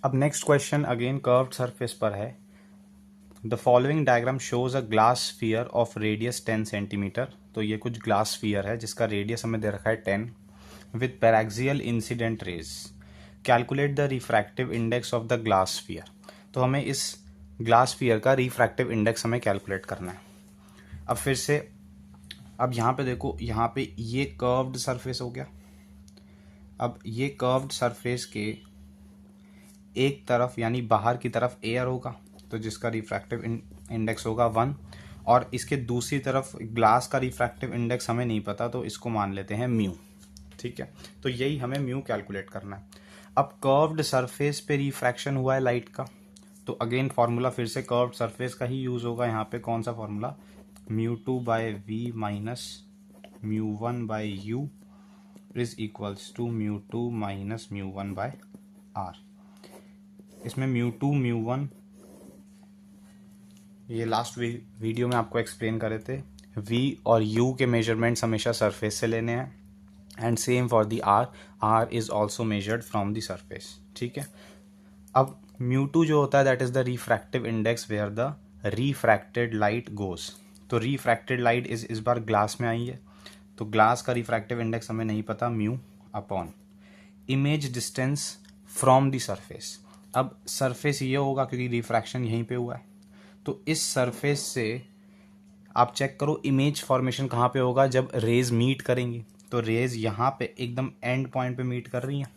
अब next question again curved surface पर है। The following diagram shows a glass sphere of radius 10 centimetre. तो ये कुछ ग्लास स्फीयर है जिसका रेडियस हमें दे रखा है 10 with paraxial incident rays. Calculate the refractive index of the glass sphere. तो हमें इस ग्लास स्फीयर का रिफ्रैक्टिव इंडेक्स हमें कैलकुलेट करना है। अब फिर से, अब यहाँ पे देखो, यहाँ पे ये कर्व्ड सरफेस हो गया। अब ये कर्व्ड सरफेस के एक तरफ यानी बाहर की तरफ एयर होगा, तो जिसका रिफ्रैक्टिव इंडेक्स होगा 1, और इसके दूसरी तरफ ग्लास का रिफ्रैक्टिव इंडेक्स हमें नहीं पता, तो इसको मान लेते हैं म्यू। ठीक है, तो यही हमें म्यू कैलकुलेट करना है। अब कर्व्ड सरफेस पे रिफ्रैक्शन हुआ है लाइट का, तो अगेन फार्मूला फिर से कर्व्ड सरफेस का ही यूज होगा। यहाँ पे कौन सा formula, μ2/v minus μ1/u is equals to μ2 minus μ1/r। इसमें μ2 μ1 ये लास्ट वीडियो में आपको एक्सप्लेन करे थे। v और u के मेजरमेंट्स हमेशा सरफेस से लेने हैं, and same for the r is also measured from the surface. ठीक है, अब μ2 जो होता है that is the refractive index where the refracted light goes. तो रिफ्रैक्टेड लाइट इस बार ग्लास में आई है, तो ग्लास का रिफ्रैक्टिव इंडेक्स हमें नहीं पता, mu upon image distance from the surface. अब सरफेस ये होगा क्योंकि रिफ्रैक्शन यहीं पे हुआ है, तो इस सरफेस से आप चेक करो इमेज फॉर्मेशन कहाँ पे होगा जब रेज मीट करेंगी। तो रेज यहाँ पे एकदम एंड पॉइंट पे मीट कर रही हैं,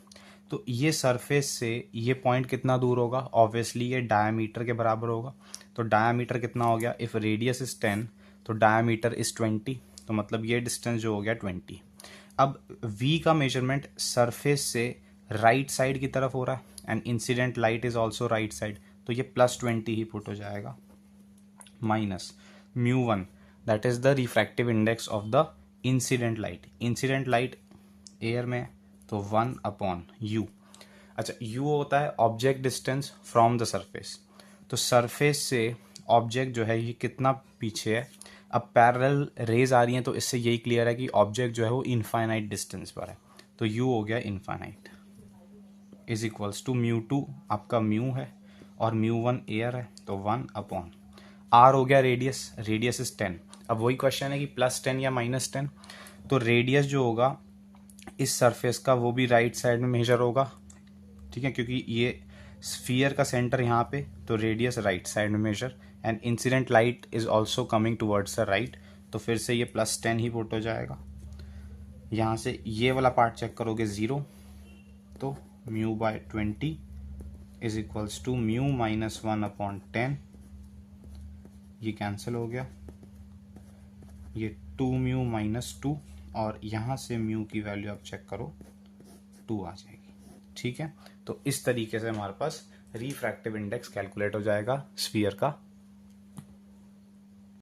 तो ये सरफेस से ये पॉइंट कितना दूर होगा, ऑब्वियसली ये डायामीटर के बराबर होगा। तो डायामीटर कितना हो गया, इफ रेडियस इज 10 तो डायामीटर इज 20, तो मतलब ये डिस्टेंस जो हो गया 20। अब v का मेजरमेंट सरफेस से राइट साइड की तरफ हो रहा है, and incident light is also right side, तो ये +20 ही पुट हो जाएगा, minus μ1 that is the refractive index of the incident light. Incident light air में, तो 1/u। अच्छा, u होता है object distance from the surface. तो सरफेस से ऑब्जेक्ट जो है ये कितना पीछे है। अब पैरेलल रेज आ रही हैं, तो इससे यही क्लियर है कि ऑब्जेक्ट जो है वो इनफाइनाइट डिस्टेंस पर है, तो u हो गया इनफाइनाइट इज इक्वल्स टू μ2 आपका म्यू है, और μ1 एयर है, तो 1/r हो गया रेडियस। Radius is 10। अब वही क्वेश्चन है कि +10 या -10, तो रेडियस जो होगा इस सरफेस का वो भी राइट साइड में मेजर होगा। ठीक है, क्योंकि ये स्फीयर का सेंटर यहाँ पे, तो रेडियस राइट साइड में measure, and incident light is also coming towards the right, तो फिर से ये +10 ही पुट हो जाएगा। यहाँ से ये वाला पार्ट चेक करोगे 0, तो μ/20 is equals to mu minus 1/10, ये कैंसिल हो गया, ये 2μ माइनस 2, और यहाँ से म्यू की वैल्यू आप चेक करो 2 आ जाएगी। ठीक है, तो इस तरीके से हमारे पास रिफ्रैक्टिव इंडेक्स कैलकुलेट हो जाएगा स्फीयर का।